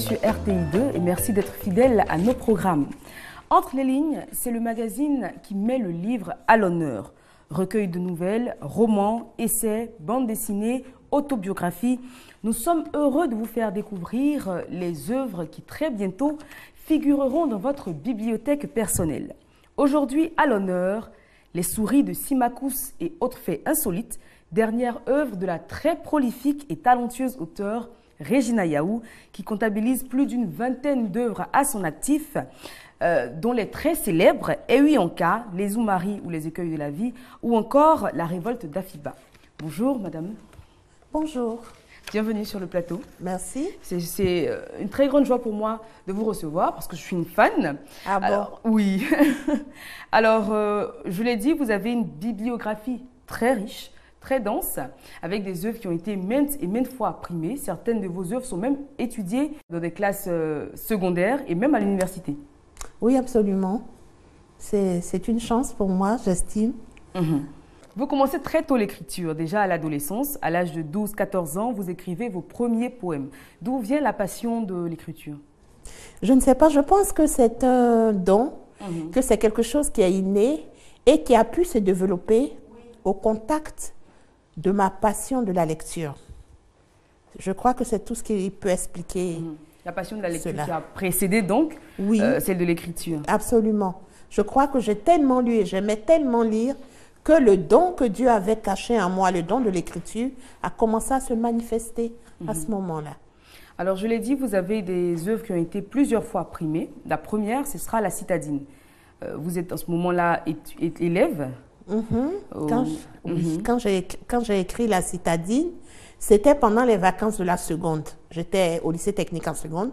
sur RTI2 et merci d'être fidèle à nos programmes. Entre les lignes, c'est le magazine qui met le livre à l'honneur. Recueil de nouvelles, romans, essais, bandes dessinées, autobiographies. Nous sommes heureux de vous faire découvrir les œuvres qui très bientôt figureront dans votre bibliothèque personnelle. Aujourd'hui, à l'honneur, Les souris de Symmachus et autres faits insolites, dernière œuvre de la très prolifique et talentueuse auteure Regina Yaou, qui comptabilise plus d'une vingtaine d'œuvres à son actif, dont les très célèbres Ewi-Anka, Les Zoumari ou Les écueils de la vie, ou encore La révolte d'Afiba. Bonjour madame. Bonjour. Bienvenue sur le plateau. Merci. C'est une très grande joie pour moi de vous recevoir parce que je suis une fan. Ah bon? Alors, oui. Alors, je l'ai dit, vous avez une bibliographie très riche, très dense, avec des œuvres qui ont été maintes et maintes fois primées. Certaines de vos œuvres sont même étudiées dans des classes secondaires et même à l'université. Oui, absolument. C'est une chance pour moi, j'estime. Vous commencez très tôt l'écriture, déjà à l'adolescence. À l'âge de 12-14 ans, vous écrivez vos premiers poèmes. D'où vient la passion de l'écriture? Je ne sais pas, je pense que c'est un don, que c'est quelque chose qui est inné et qui a pu se développer au contact de ma passion de la lecture. Je crois que c'est tout ce qui peut expliquer la passion de la lecture cela. Qui a précédé donc celle de l'écriture. Absolument. Je crois que j'ai tellement lu et j'aimais tellement lire que le don que Dieu avait caché en moi, le don de l'écriture, a commencé à se manifester à ce moment-là. Alors, je l'ai dit, vous avez des œuvres qui ont été plusieurs fois primées. La première, ce sera La Citadine. Vous êtes en ce moment-là élève. Quand j'ai écrit La Citadine, c'était pendant les vacances de la seconde. J'étais au lycée technique en seconde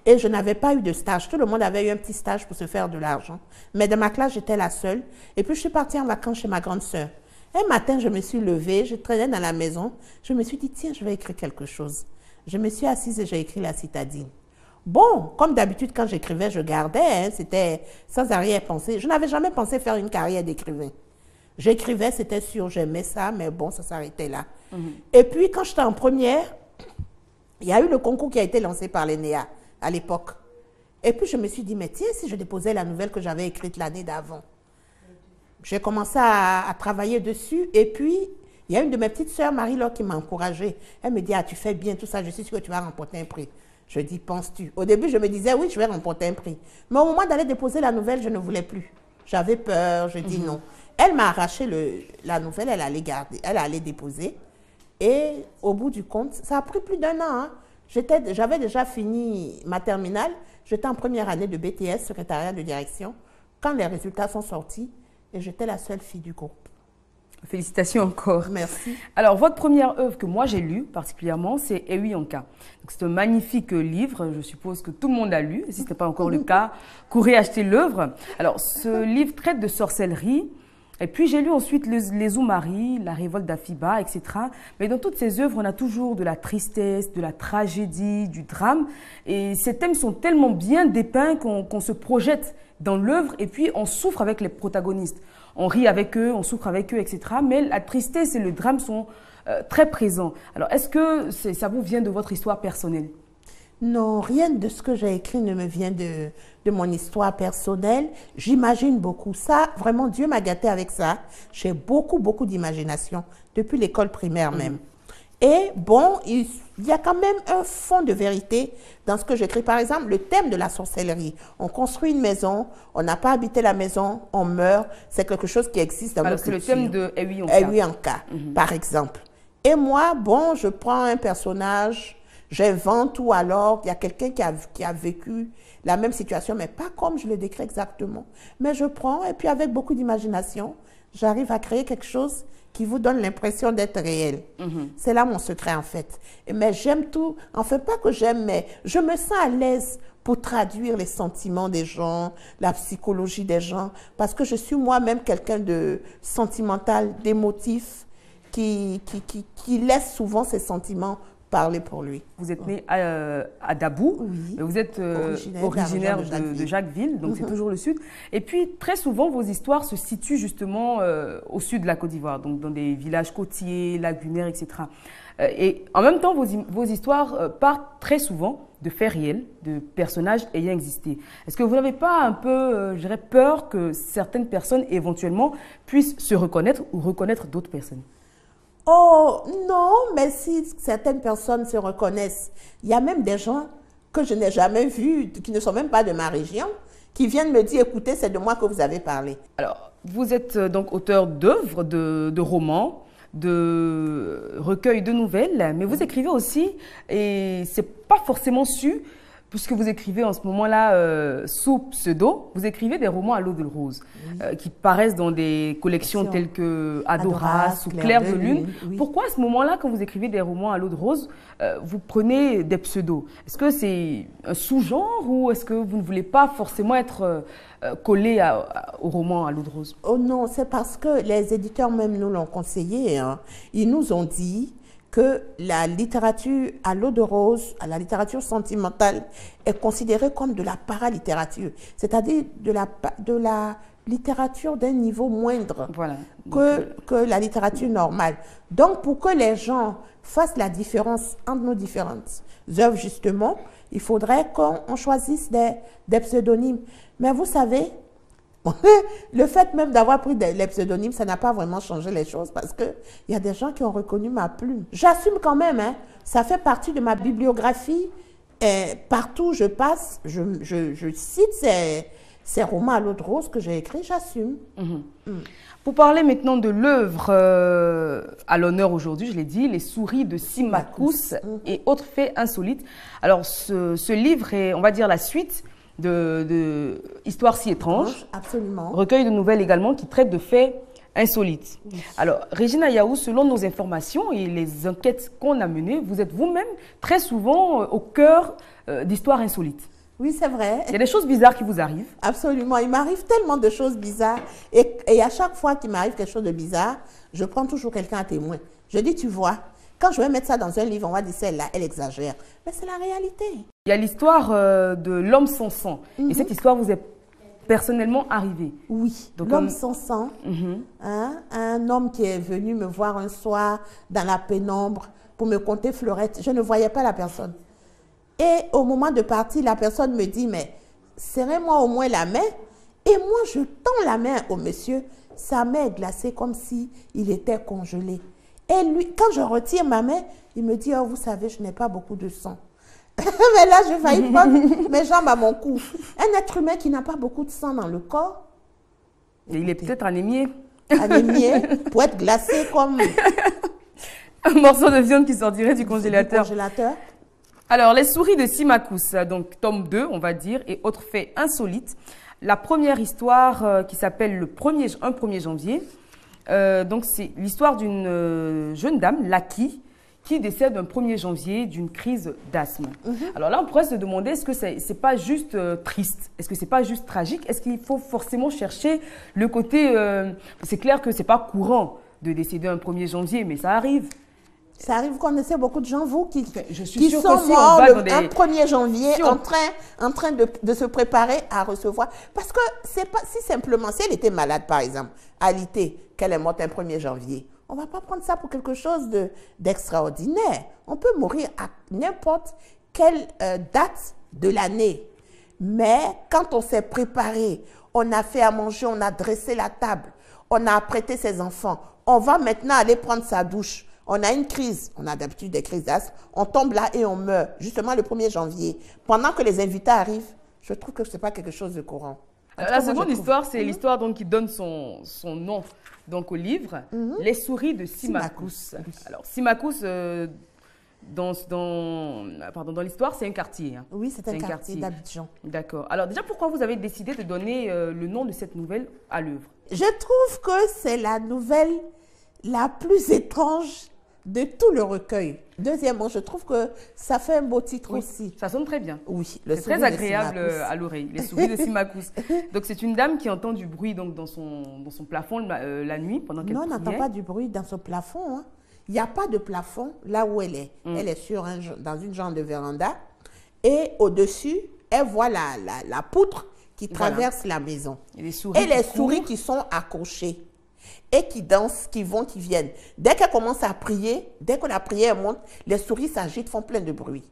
et je n'avais pas eu de stage. Tout le monde avait eu un petit stage pour se faire de l'argent. Mais dans ma classe, j'étais la seule. Et puis, je suis partie en vacances chez ma grande sœur. Un matin, je me suis levée, je traînais dans la maison. Je me suis dit, tiens, je vais écrire quelque chose. Je me suis assise et j'ai écrit La Citadine. Bon, comme d'habitude, quand j'écrivais, je gardais. C'était sans arrière-pensée. Je n'avais jamais pensé faire une carrière d'écrivain. J'écrivais, c'était sûr, j'aimais ça, mais bon, ça s'arrêtait là. Et puis, quand j'étais en première, il y a eu le concours qui a été lancé par l'ENEA à l'époque. Et puis, je me suis dit, mais tiens, si je déposais la nouvelle que j'avais écrite l'année d'avant. J'ai commencé à travailler dessus. Et puis, il y a une de mes petites sœurs, Marie-Laure, qui m'a encouragée. Elle me dit, ah, tu fais bien tout ça, je suis sûre que tu vas remporter un prix. Je dis, penses-tu? Au début, je me disais, oui, je vais remporter un prix. Mais au moment d'aller déposer la nouvelle, je ne voulais plus. J'avais peur, je dis non. Elle m'a arraché la nouvelle, elle allait garder, elle allait déposer. Et au bout du compte, ça a pris plus d'1 an. Hein. J'avais déjà fini ma terminale. J'étais en première année de BTS, secrétariat de direction, quand les résultats sont sortis. Et j'étais la seule fille du groupe. Félicitations encore. Merci. Alors, votre première œuvre que moi j'ai lue particulièrement, c'est Ewi-Anka. C'est un magnifique livre, je suppose que tout le monde a lu. Si ce n'est pas encore le cas, courez acheter l'œuvre. Alors, ce livre traite de sorcellerie. Et puis, j'ai lu ensuite Les Zoumari, La révolte d'Afiba, etc. Mais dans toutes ces œuvres, on a toujours de la tristesse, de la tragédie, du drame. Et ces thèmes sont tellement bien dépeints qu'on se projette dans l'œuvre et puis on souffre avec les protagonistes. On rit avec eux, on souffre avec eux, etc. Mais la tristesse et le drame sont très présents. Alors, est-ce que ça vous vient de votre histoire personnelle? Non, rien de ce que j'ai écrit ne me vient de mon histoire personnelle. J'imagine beaucoup. Ça, vraiment, Dieu m'a gâté avec ça. J'ai beaucoup, beaucoup d'imagination, depuis l'école primaire même. Et bon, il y a quand même un fond de vérité dans ce que j'écris. Par exemple, le thème de la sorcellerie. On construit une maison, on n'a pas habité la maison, on meurt. C'est quelque chose qui existe dans notre culture. C'est le thème de Ewi-Anka. Ewi-Anka, par exemple. Et moi, bon, je prends un personnage, j'invente, ou alors il y a quelqu'un qui a vécu la même situation, mais pas comme je le décris exactement. Mais je prends, et puis avec beaucoup d'imagination, j'arrive à créer quelque chose qui vous donne l'impression d'être réel. C'est là mon secret, en fait. Mais j'aime tout. En fait, pas que j'aime, mais je me sens à l'aise pour traduire les sentiments des gens, la psychologie des gens, parce que je suis moi-même quelqu'un de sentimental, d'émotif, qui laisse souvent ses sentiments parler pour lui. Vous êtes né à Dabou, oui. Vous êtes originaire de Jacquesville, donc c'est toujours le sud. Et puis, très souvent, vos histoires se situent justement au sud de la Côte d'Ivoire, donc dans des villages côtiers, lagunaires, etc. Et en même temps, vos histoires partent très souvent de faits réels, de personnages ayant existé. Est-ce que vous n'avez pas un peu, je dirais, peur que certaines personnes éventuellement puissent se reconnaître ou reconnaître d'autres personnes? Oh non, mais si certaines personnes se reconnaissent, il y a même des gens que je n'ai jamais vus, qui ne sont même pas de ma région, qui viennent me dire, écoutez, c'est de moi que vous avez parlé. Alors, vous êtes donc auteur d'œuvres, de romans, de recueils de nouvelles, mais vous écrivez aussi, et c'est pas forcément su, puisque vous écrivez en ce moment-là sous pseudo, vous écrivez des romans à l'eau de rose, qui paraissent dans des collections telles que Adoras ou Clair de Lune. Oui. Pourquoi à ce moment-là, quand vous écrivez des romans à l'eau de rose, vous prenez des pseudos? Est-ce que c'est un sous-genre ou est-ce que vous ne voulez pas forcément être collé au roman à l'eau de rose? Oh non, c'est parce que les éditeurs même nous l'ont conseillé. Hein. Ils nous ont dit que la littérature à l'eau de rose, la littérature sentimentale, est considérée comme de la paralittérature, c'est-à-dire de la littérature d'un niveau moindre Voilà. que la littérature normale. Donc, pour que les gens fassent la différence entre nos différentes œuvres, justement, il faudrait qu'on choisisse des pseudonymes. Mais vous savez, le fait même d'avoir pris les pseudonymes, ça n'a pas vraiment changé les choses parce qu'il y a des gens qui ont reconnu ma plume. J'assume quand même, hein, ça fait partie de ma bibliographie. Et partout où je passe, je cite ces romans à l'eau de rose que j'ai écrits, j'assume. Pour parler maintenant de l'œuvre à l'honneur aujourd'hui, je l'ai dit, Les souris de Symmachus et autres faits insolites. Alors, ce livre est, on va dire, la suite de Histoire si étrange. Absolument. Recueil de nouvelles également qui traite de faits insolites. Oui. Alors, Regina Yaou, selon nos informations et les enquêtes qu'on a menées, vous êtes vous-même très souvent au cœur d'histoires insolites. Oui, c'est vrai. Il y a des choses bizarres qui vous arrivent. Absolument. Il m'arrive tellement de choses bizarres. Et à chaque fois qu'il m'arrive quelque chose de bizarre, je prends toujours quelqu'un à témoin. Je dis, tu vois, quand je vais mettre ça dans un livre, on va dire celle-là, elle exagère. Mais c'est la réalité. Il y a l'histoire de l'homme sans sang. Et cette histoire vous est personnellement arrivée. Oui, l'homme sans sang. Hein, un homme qui est venu me voir un soir dans la pénombre pour me conter fleurette. Je ne voyais pas la personne. Et au moment de partir, la personne me dit, mais serrez-moi au moins la main. Et moi, je tends la main au monsieur. Sa main est glacée comme si il était congelé. Et lui, quand je retire ma main, il me dit, oh, vous savez, je n'ai pas beaucoup de sang. Mais là, je failli prendre mes jambes à mon cou. Un être humain qui n'a pas beaucoup de sang dans le corps. Et il est peut-être anémié. Anémié, pour être glacé comme un morceau de viande qui sortirait du congélateur. Alors, Les souris de Symmachus, donc tome 2, on va dire, et autres faits insolites. La première histoire qui s'appelle un 1er janvier. Donc, c'est l'histoire d'une jeune dame, Laki, qui décède un 1er janvier d'une crise d'asthme. Alors là, on pourrait se demander, est-ce que c'est pas juste triste? Est-ce que c'est pas juste tragique? Est-ce qu'il faut forcément chercher le côté... c'est clair que c'est pas courant de décéder un 1er janvier, mais ça arrive. Ça arrive, vous connaissez beaucoup de gens, vous, qui sont morts un 1er janvier en train de se préparer à recevoir. Parce que c'est pas si simplement, si elle était malade, par exemple, alitée, qu'elle est morte un 1er janvier, on ne va pas prendre ça pour quelque chose d'extraordinaire. On peut mourir à n'importe quelle date de l'année. Mais quand on s'est préparé, on a fait à manger, on a dressé la table, on a apprêté ses enfants, on va maintenant aller prendre sa douche. On a une crise, on a d'habitude des crises d'asthme, on tombe là et on meurt, justement le 1er janvier. Pendant que les invités arrivent, je trouve que ce n'est pas quelque chose de courant. La seconde histoire, c'est l'histoire qui donne son nom donc, au livre, Les souris de Symmachus. Alors, Symmachus, dans l'histoire, c'est un quartier. Hein. Oui, c'est un quartier d'Abidjan. D'accord. Alors, déjà, pourquoi vous avez décidé de donner le nom de cette nouvelle à l'œuvre? Je trouve que c'est la nouvelle la plus étrange de tout le recueil. Deuxièmement, je trouve que ça fait un beau titre aussi. Ça sonne très bien. Oui, c'est très agréable à l'oreille. Les souris de Symmachus. Donc, c'est une dame qui entend du bruit donc, dans son plafond la nuit pendant qu'elle priait. Non, on n'entend pas du bruit dans son plafond. Hein. Il n'y a pas de plafond là où elle est. Elle est dans une genre de véranda. Et au-dessus, elle voit la poutre qui traverse la maison. Et les souris qui sont accrochées. Et qui dansent, qui vont, qui viennent. Dès qu'elle commence à prier, dès que la prière monte, les souris s'agitent, font plein de bruit.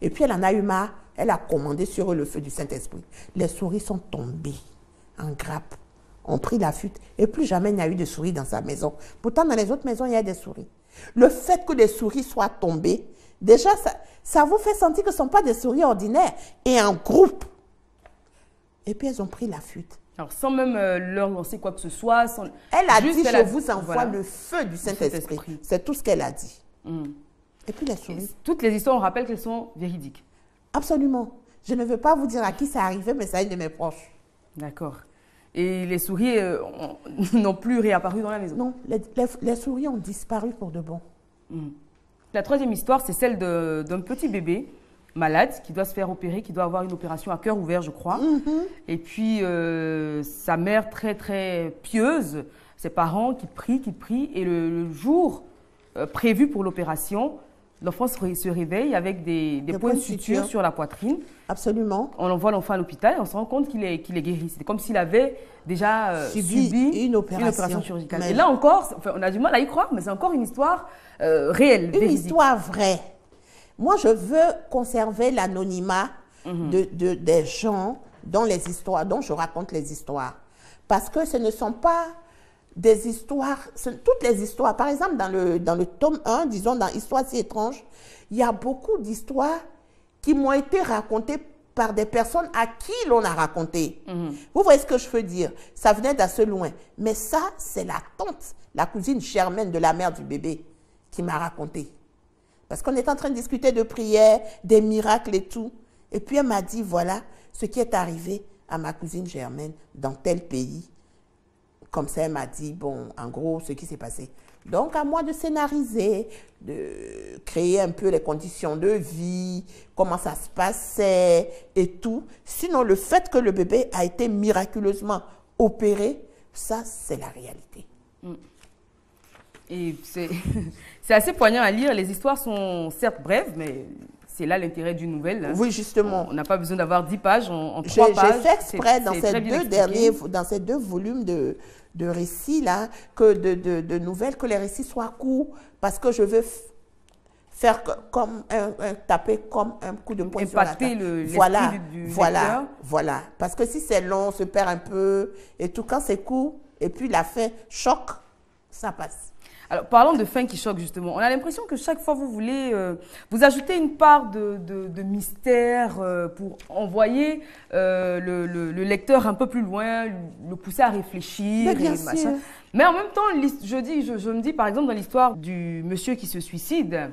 Et puis elle en a eu marre, elle a commandé sur eux le feu du Saint-Esprit. Les souris sont tombées en grappe, ont pris la fuite et plus jamais il n'y a eu de souris dans sa maison. Pourtant, dans les autres maisons, il y a des souris. Le fait que les souris soient tombées, déjà, ça vous fait sentir que ce ne sont pas des souris ordinaires et en groupe. Et puis, elles ont pris la fuite. Alors, sans même leur lancer quoi que ce soit. Elle a dit, je vous envoie le feu du Saint-Esprit. C'est tout ce qu'elle a dit. Et puis les souris. Toutes les histoires, on rappelle qu'elles sont véridiques. Absolument. Je ne veux pas vous dire à qui c'est arrivé, mais c'est à une de mes proches. D'accord. Et les souris n'ont plus réapparu dans la maison? Non, les souris ont disparu pour de bon. La troisième histoire, c'est celle d'un petit bébé malade qui doit se faire opérer, qui doit avoir une opération à cœur ouvert, je crois. Et puis, sa mère très, très pieuse, ses parents qui prient. Et le jour prévu pour l'opération, l'enfant se réveille avec des points de suture sur la poitrine. Absolument. On envoie l'enfant à l'hôpital et on se rend compte qu'il est guéri. C'est comme s'il avait déjà subi une opération chirurgicale. Mais... Et là encore, on a du mal à y croire, mais c'est encore une histoire réelle, véridique. Une histoire vraie. Moi, je veux conserver l'anonymat des gens dont je raconte les histoires. Parce que ce ne sont pas des histoires, toutes les histoires. Par exemple, dans le tome 1, disons, dans Histoires si étranges, il y a beaucoup d'histoires qui m'ont été racontées par des personnes à qui l'on a raconté. Vous voyez ce que je veux dire? Ça venait d'assez loin. Mais ça, c'est la tante, la cousine Germaine de la mère du bébé qui m'a raconté. Parce qu'on est en train de discuter de prières, des miracles et tout. Et puis elle m'a dit, voilà ce qui est arrivé à ma cousine Germaine dans tel pays. Comme ça, elle m'a dit, bon, en gros, ce qui s'est passé. Donc, à moi de scénariser, de créer un peu les conditions de vie, comment ça se passait et tout. Sinon, le fait que le bébé a été miraculeusement opéré, ça, c'est la réalité. Et c'est assez poignant à lire. Les histoires sont certes brèves, mais c'est là l'intérêt d'une nouvelle. Hein. Oui, justement. On n'a pas besoin d'avoir 10 pages en 3 pages. J'ai fait exprès dans ces deux volumes de récits, là, de nouvelles, que les récits soient courts, parce que je veux faire comme taper comme un coup de poing sur la table. Voilà, voilà. Parce que si c'est long, on se perd un peu, et tout, quand c'est court, et puis la fin choque, ça passe. Alors, parlons de fin qui choque, justement. On a l'impression que chaque fois, vous voulez vous ajouter une part de mystère pour envoyer le lecteur un peu plus loin, le pousser à réfléchir. Mais bien sûr. Mais en même temps, je me dis, par exemple, dans l'histoire du monsieur qui se suicide,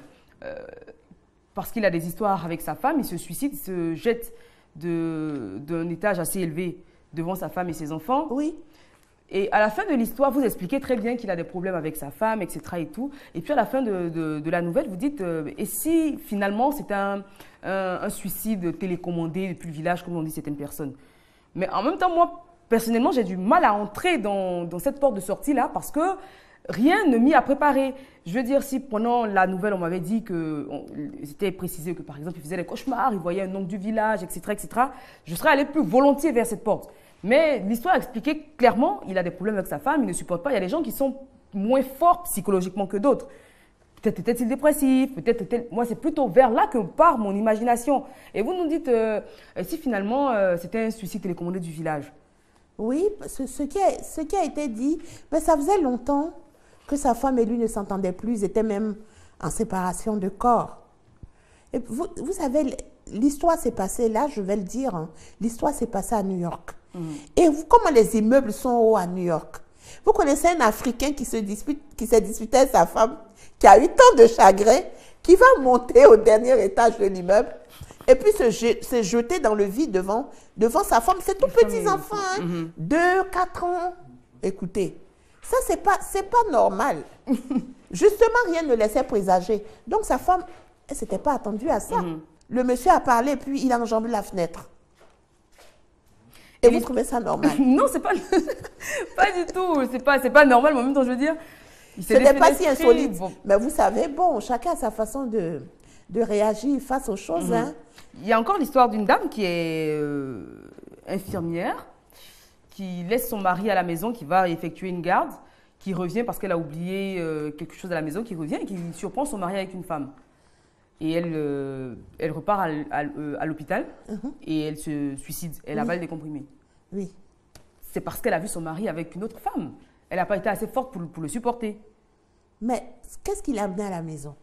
parce qu'il a des histoires avec sa femme, il se suicide, il se jette d'un étage assez élevé devant sa femme et ses enfants. Oui. Et à la fin de l'histoire, vous expliquez très bien qu'il a des problèmes avec sa femme, etc. et tout. Et puis à la fin de la nouvelle, vous dites, et si finalement c'était un suicide télécommandé depuis le village, comme on dit certaines personnes. Mais en même temps, moi, personnellement, j'ai du mal à entrer dans cette porte de sortie-là parce que rien ne m'y a préparé. Je veux dire, si pendant la nouvelle, on m'avait dit que, c'était précisé que par exemple, il faisait des cauchemars, il voyait un oncle du village, etc., je serais allée plus volontiers vers cette porte. Mais l'histoire expliquait clairement, il a des problèmes avec sa femme, il ne supporte pas. Il y a des gens qui sont moins forts psychologiquement que d'autres. Peut-être était-il dépressif, moi c'est plutôt vers là que part mon imagination. Et vous nous dites, si finalement c'était un suicide télécommandé du village. Oui, ce qui a été dit, mais ça faisait longtemps que sa femme et lui ne s'entendaient plus, ils étaient même en séparation de corps. Et vous savez, l'histoire s'est passée, là je vais le dire, hein, l'histoire s'est passée à New York. Et comment les immeubles sont hauts à New York? Vous connaissez un Africain qui s'est disputé avec sa femme, qui a eu tant de chagrin, qui va monter au dernier étage de l'immeuble et puis se jeter dans le vide devant sa femme. C'est tout petits enfants, hein, 2, 4 ans. Écoutez, ça c'est pas normal. Justement, rien ne laissait présager. Donc sa femme, elle ne s'était pas attendue à ça. Le monsieur a parlé, puis il a enjambé la fenêtre. Et vous trouvez ça normal? Non, c'est pas, pas du tout. C'est pas normal, mais en même temps, je veux dire... Ce n'est pas si insolite. Bon. Mais vous savez, bon, chacun a sa façon de réagir face aux choses. Hein. Il y a encore l'histoire d'une dame qui est infirmière, qui laisse son mari à la maison, qui va effectuer une garde, qui revient parce qu'elle a oublié quelque chose à la maison, qui revient et qui surprend son mari avec une femme. Et elle repart à l'hôpital et elle se suicide. Elle avale des comprimés. Oui. C'est parce qu'elle a vu son mari avec une autre femme. Elle n'a pas été assez forte pour le supporter. Mais qu'est-ce qui l'a amené à la maison?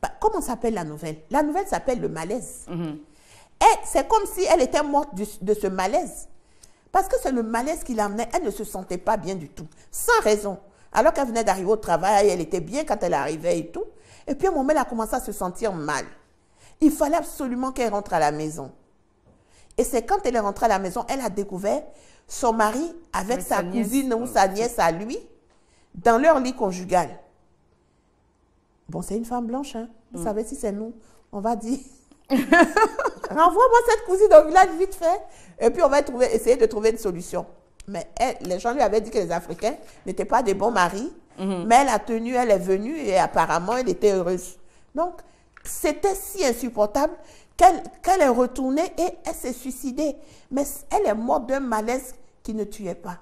Bah, comment s'appelle la nouvelle? La nouvelle s'appelle Le Malaise. Et c'est comme si elle était morte de ce malaise. Parce que c'est le malaise qui l'amenait. Elle ne se sentait pas bien du tout. Sans raison. Alors qu'elle venait d'arriver au travail, elle était bien quand elle arrivait et tout. Et puis à un moment, elle a commencé à se sentir mal. Il fallait absolument qu'elle rentre à la maison. Et c'est quand elle est rentrée à la maison, elle a découvert son mari avec sa cousine ou sa nièce à lui dans leur lit conjugal. Bon, c'est une femme blanche, hein. Vous savez, si c'est nous, on va dire... Renvoie-moi cette cousine au village vite fait. Et puis on va essayer de trouver une solution. Mais les gens lui avaient dit que les Africains n'étaient pas des bons maris. Mais elle a tenu, elle est venue et apparemment elle était heureuse. Donc c'était si insupportable qu'elle est retournée et elle s'est suicidée. Mais elle est morte d'un malaise qui ne tuait pas.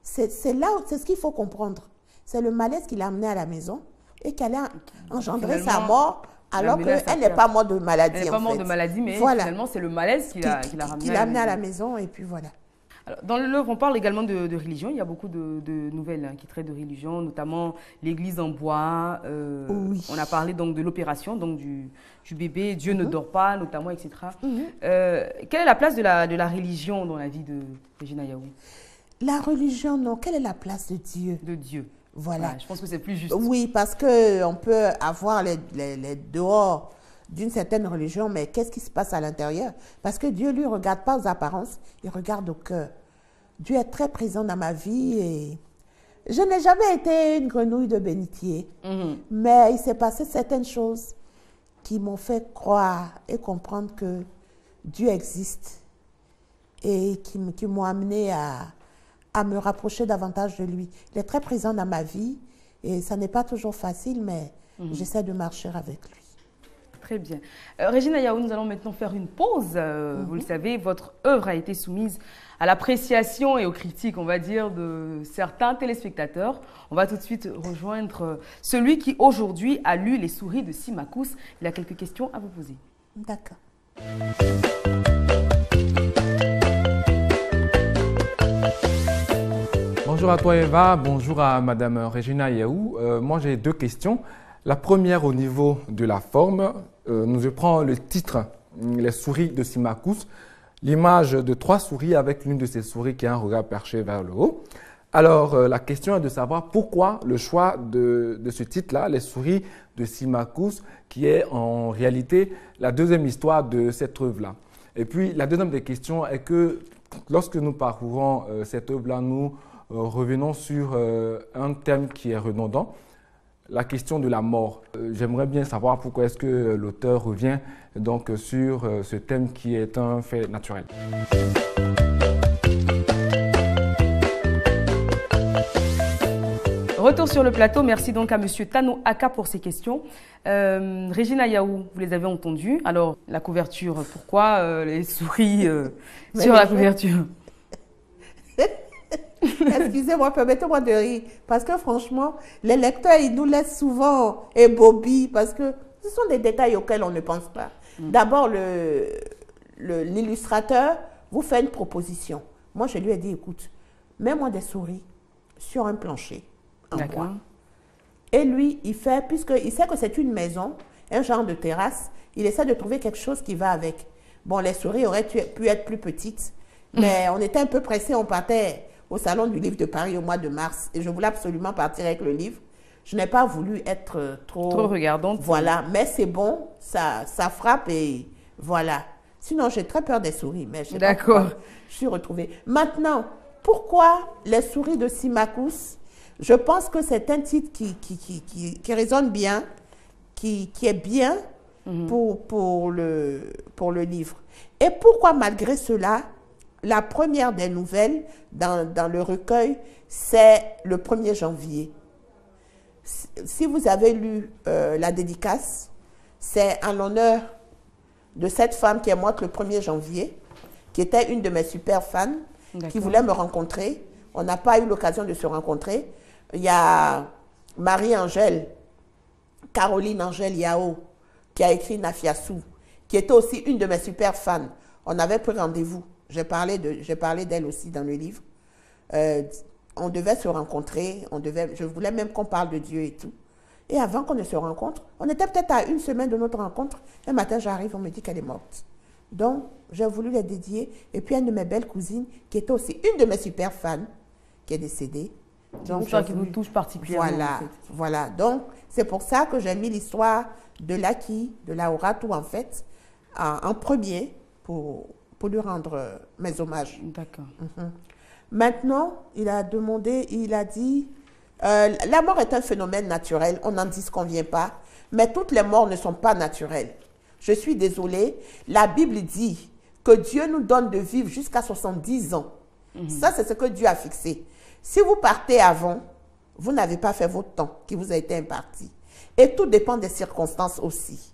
C'est ce qu'il faut comprendre. C'est le malaise qui l'a amenée à la maison et qu'elle a engendré sa mort. Alors qu'elle n'est pas morte de maladie. Elle n'est pas morte de maladie, mais voilà. Finalement, c'est le malaise qui l'a amenée à la maison. Et puis voilà. Alors, dans l'œuvre, on parle également de religion. Il y a beaucoup de nouvelles qui traitent de religion, notamment l'église en bois. Oui. On a parlé donc de l'opération, donc du bébé, Dieu ne dort pas, notamment, etc. Quelle est la place de la religion dans la vie de Regina Yaou? La religion, non. Quelle est la place de Dieu? De Dieu. Voilà. Ouais, je pense que c'est plus juste. Oui, parce qu'on peut avoir les dehors d'une certaine religion, mais qu'est-ce qui se passe à l'intérieur? Parce que Dieu, lui, ne regarde pas aux apparences, il regarde au cœur. Dieu est très présent dans ma vie et je n'ai jamais été une grenouille de bénitier. Mais il s'est passé certaines choses qui m'ont fait croire et comprendre que Dieu existe et qui m'ont amené à me rapprocher davantage de lui. Il est très présent dans ma vie et ça n'est pas toujours facile, mais j'essaie de marcher avec lui. Très bien. Regina Yaou, nous allons maintenant faire une pause. Vous le savez, votre œuvre a été soumise à l'appréciation et aux critiques, on va dire, de certains téléspectateurs. On va tout de suite rejoindre celui qui, aujourd'hui, a lu Les souris de Simakous. Il a quelques questions à vous poser. D'accord. Bonjour à toi Eva, bonjour à Madame Regina Yaou. Moi j'ai deux questions. La première au niveau de la forme, je prends le titre Les souris de Simakous, l'image de trois souris avec l'une de ces souris qui a un regard perché vers le haut. Alors la question est de savoir pourquoi le choix de ce titre-là, Les souris de Simakous, qui est en réalité la deuxième histoire de cette œuvre-là. Et puis la deuxième des questions est que lorsque nous parcourons cette œuvre-là, nous revenons sur un thème qui est redondant, la question de la mort. J'aimerais bien savoir pourquoi est-ce que l'auteur revient donc sur ce thème qui est un fait naturel. Retour sur le plateau, merci donc à Monsieur Tano Aka pour ces questions. Regina Yaou, vous les avez entendues. Alors, la couverture, pourquoi les souris sur la couverture? Excusez-moi, permettez-moi de rire. Parce que franchement, les lecteurs, ils nous laissent souvent ébobis parce que ce sont des détails auxquels on ne pense pas. D'abord, l'illustrateur vous fait une proposition. Moi, je lui ai dit, écoute, mets-moi des souris sur un plancher en bois. Et lui, il fait, puisqu'il sait que c'est une maison, un genre de terrasse, il essaie de trouver quelque chose qui va avec. Bon, les souris auraient pu être plus petites, mais on était un peu pressés, on partait au Salon du Livre de Paris au mois de mars et je voulais absolument partir avec le livre. Je n'ai pas voulu être trop regardante. Voilà, mais c'est bon, ça frappe et voilà. Sinon, j'ai très peur des souris, mais je suis retrouvée. Maintenant, pourquoi Les souris de Simakous? Je pense que c'est un titre qui résonne bien, qui est bien pour le livre. Et pourquoi, malgré cela, la première des nouvelles dans le recueil, c'est le 1er janvier. Si vous avez lu la dédicace, c'est en l'honneur de cette femme qui est morte le 1er janvier, qui était une de mes super fans, qui voulait me rencontrer. On n'a pas eu l'occasion de se rencontrer. Il y a Marie-Angèle, Caroline Angèle Yao, qui a écrit Nafiassou, qui était aussi une de mes super fans. On avait pris rendez-vous. J'ai parlé d'elle aussi dans le livre. On devait se rencontrer. Je voulais même qu'on parle de Dieu et tout. Et avant qu'on ne se rencontre, on était peut-être à une semaine de notre rencontre. Un matin, j'arrive, on me dit qu'elle est morte. Donc, j'ai voulu la dédier. Et puis, une de mes belles cousines, qui était aussi une de mes super fans, qui est décédée. C'est une histoire qui vous touche particulièrement. Voilà, en fait. Voilà. Donc, c'est pour ça que j'ai mis l'histoire de Laki, de Lauratou, en fait, en premier, pour lui rendre mes hommages. D'accord. Maintenant, il a dit, la mort est un phénomène naturel, on n'en dit ce qu'on ne vient pas, mais toutes les morts ne sont pas naturelles. Je suis désolée, la Bible dit que Dieu nous donne de vivre jusqu'à 70 ans. Ça, c'est ce que Dieu a fixé. Si vous partez avant, vous n'avez pas fait votre temps qui vous a été imparti. Et tout dépend des circonstances aussi.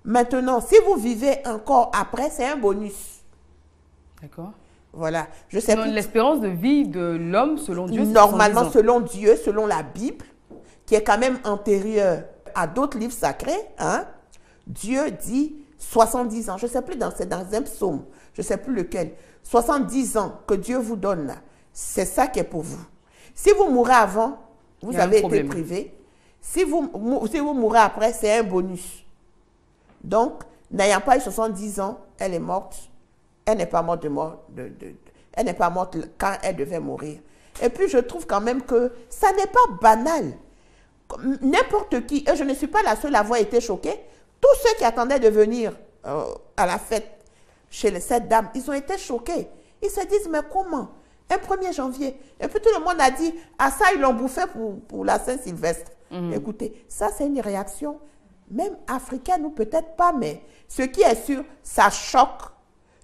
Maintenant, si vous vivez encore après, c'est un bonus. D'accord. Voilà. Je sais plus. L'espérance de vie de l'homme, selon Dieu, c'est normalement, selon Dieu, selon la Bible, qui est quand même antérieure à d'autres livres sacrés, hein, Dieu dit 70 ans. Je ne sais plus, c'est dans un psaume, je ne sais plus lequel. 70 ans que Dieu vous donne là, c'est ça qui est pour vous. Si vous mourrez avant, vous avez été privé. Si vous mourrez après, c'est un bonus. Donc, n'ayant pas eu 70 ans, elle est morte. Elle n'est pas morte elle n'est pas morte quand elle devait mourir. Et puis, je trouve quand même que ça n'est pas banal. N'importe qui, et je ne suis pas la seule à avoir été choquée, tous ceux qui attendaient de venir à la fête chez cette dame, ils ont été choqués. Ils se disent, mais comment? Un 1er janvier. Et puis tout le monde a dit, ah ça, ils l'ont bouffé pour la Saint-Sylvestre. Écoutez, ça c'est une réaction, même africaine ou peut-être pas, mais ce qui est sûr, ça choque.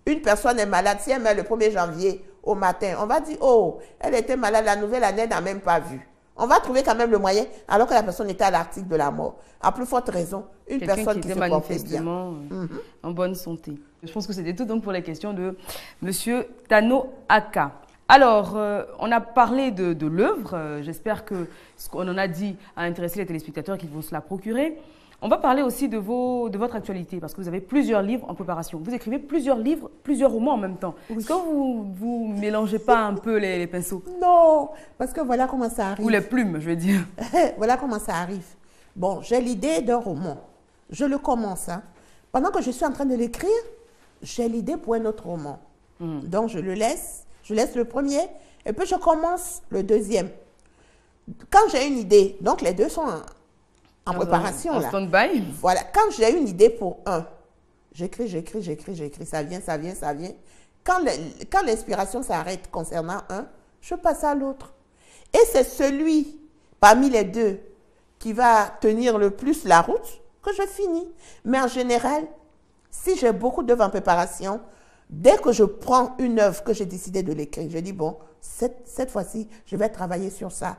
Une personne est malade, si elle meurt le 1er janvier au matin, on va dire, oh, elle était malade, la nouvelle année n'a même pas vu. On va trouver quand même le moyen, alors que la personne était à l'article de la mort. À plus forte raison, une personne qui se portait bien. En bonne santé. Je pense que c'était tout donc pour les questions de M. Tano Aka. Alors, on a parlé de l'œuvre. J'espère que ce qu'on en a dit a intéressé les téléspectateurs qui vont se la procurer. On va parler aussi de votre actualité, parce que vous avez plusieurs livres en préparation. Vous écrivez plusieurs livres, plusieurs romans en même temps. Oui. Est-ce que vous ne mélangez pas un peu les pinceaux? Non, parce que voilà comment ça arrive. Ou les plumes, je veux dire. Voilà comment ça arrive. Bon, j'ai l'idée d'un roman. Je le commence. Hein. Pendant que je suis en train de l'écrire, j'ai l'idée pour un autre roman. Donc, je le laisse. Je laisse le premier et puis je commence le deuxième. Quand j'ai une idée, donc les deux sont en préparation. En stand-by. Voilà, quand j'ai une idée pour un, j'écris, ça vient. Quand l'inspiration s'arrête concernant un, je passe à l'autre. Et c'est celui parmi les deux qui va tenir le plus la route que je finis. Mais en général, si j'ai beaucoup d'œuvres en préparation, dès que je prends une œuvre que j'ai décidé de l'écrire, je dis, bon, cette fois-ci, je vais travailler sur ça.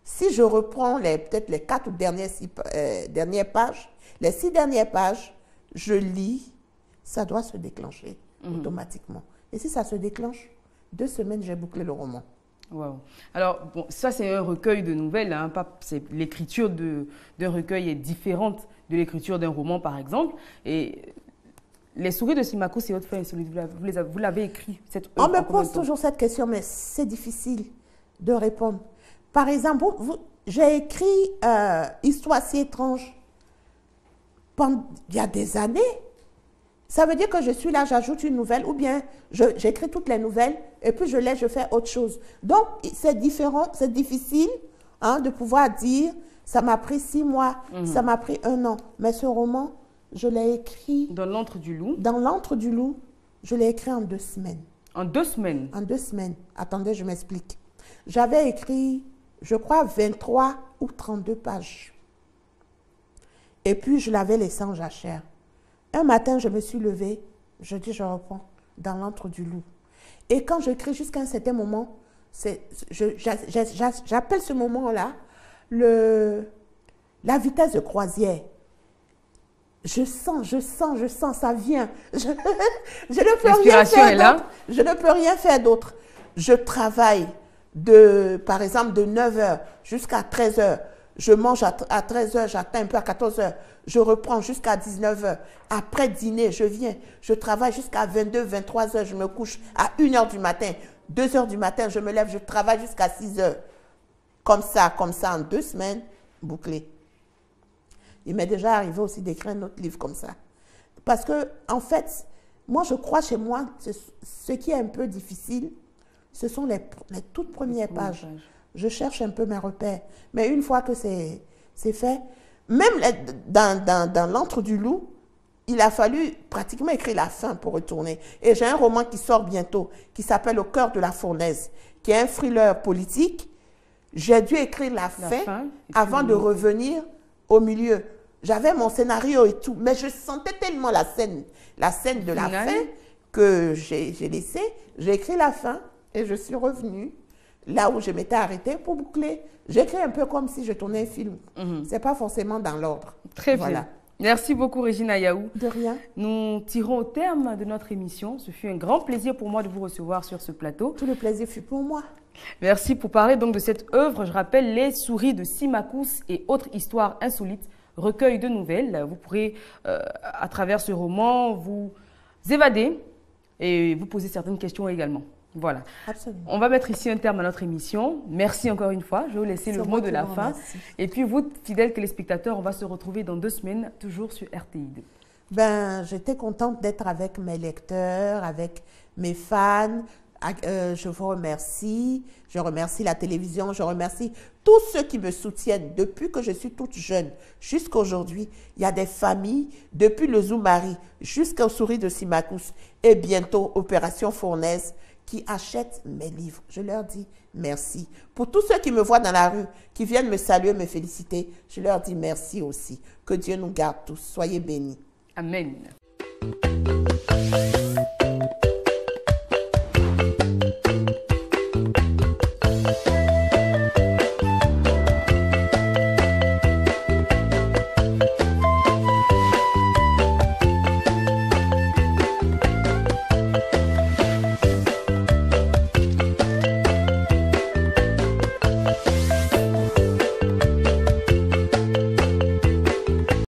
Si je reprends peut-être les 4 ou dernières pages, les 6 dernières pages, je lis, ça doit se déclencher automatiquement. Et si ça se déclenche, 2 semaines, j'ai bouclé le roman. Wow. Alors, bon, ça, c'est un recueil de nouvelles. Hein, l'écriture d'un recueil est différente de l'écriture d'un roman, par exemple. Et Les souris de Simakou, c'est votre frère, vous l'avez écrit. On me pose toujours cette question, mais c'est difficile de répondre. Par exemple, j'ai écrit Histoire si étrange il y a des années. Ça veut dire que je suis là, j'ajoute une nouvelle, ou bien j'écris toutes les nouvelles, et puis je fais autre chose. Donc, c'est différent, c'est difficile de pouvoir dire, ça m'a pris 6 mois, ça m'a pris 1 an. Mais ce roman, je l'ai écrit... Dans l'antre du loup? Dans l'antre du loup, je l'ai écrit en 2 semaines. En 2 semaines? En 2 semaines. Attendez, je m'explique. J'avais écrit, je crois, 23 ou 32 pages. Et puis, je l'avais laissé en jachère. Un matin, je me suis levée, je dis, je reprends dans l'antre du loup. Et quand j'écris jusqu'à un certain moment, j'appelle ce moment-là la vitesse de croisière. Je sens, ça vient. Je ne peux rien faire d'autre. Je ne peux rien faire d'autre. Je travaille, par exemple, de 9h jusqu'à 13h. je mange à 13h, j'atteins un peu à 14h, je reprends jusqu'à 19h. Après dîner, je viens, je travaille jusqu'à 22, 23h, je me couche à 1h du matin. 2h du matin, je me lève, je travaille jusqu'à 6h. Comme ça, en 2 semaines, bouclé. Il m'est déjà arrivé aussi d'écrire un autre livre comme ça. Parce que, en fait, moi, je crois chez moi, ce qui est un peu difficile, ce sont les toutes premières pages. Je cherche un peu mes repères. Mais une fois que c'est fait, même dans l'antre du loup, il a fallu pratiquement écrire la fin pour retourner. Et j'ai un roman qui sort bientôt, qui s'appelle Au cœur de la fournaise, qui est un thriller politique. J'ai dû écrire la fin avant de revenir au milieu. J'avais mon scénario et tout, mais je sentais tellement la scène de la fin que j'ai laissé. J'ai écrit la fin et je suis revenue là où je m'étais arrêtée pour boucler. J'écris un peu comme si je tournais un film. C'est pas forcément dans l'ordre. Très bien. Merci beaucoup, Regina Yaou. De rien. Nous tirons au terme de notre émission. Ce fut un grand plaisir pour moi de vous recevoir sur ce plateau. Tout le plaisir fut pour moi. Merci pour parler donc de cette œuvre. Je rappelle Les souris de Symmachus et autres histoires insolites, recueil de nouvelles. Vous pourrez, à travers ce roman, vous évader et vous poser certaines questions également. Voilà. Absolument. On va mettre ici un terme à notre émission. Merci encore une fois. Je vais vous laisser le mot de la fin. Merci. Et puis vous, fidèles téléspectateurs, on va se retrouver dans 2 semaines, toujours sur RTI2. Ben, j'étais contente d'être avec mes lecteurs, avec mes fans. Je vous remercie. Je remercie la télévision. Je remercie tous ceux qui me soutiennent depuis que je suis toute jeune jusqu'à aujourd'hui. Il y a des familles, depuis le Zoumari jusqu'aux souris de Symmachus et bientôt Opération Fournaise, qui achètent mes livres. Je leur dis merci. Pour tous ceux qui me voient dans la rue, qui viennent me saluer, me féliciter, je leur dis merci aussi. Que Dieu nous garde tous. Soyez bénis. Amen.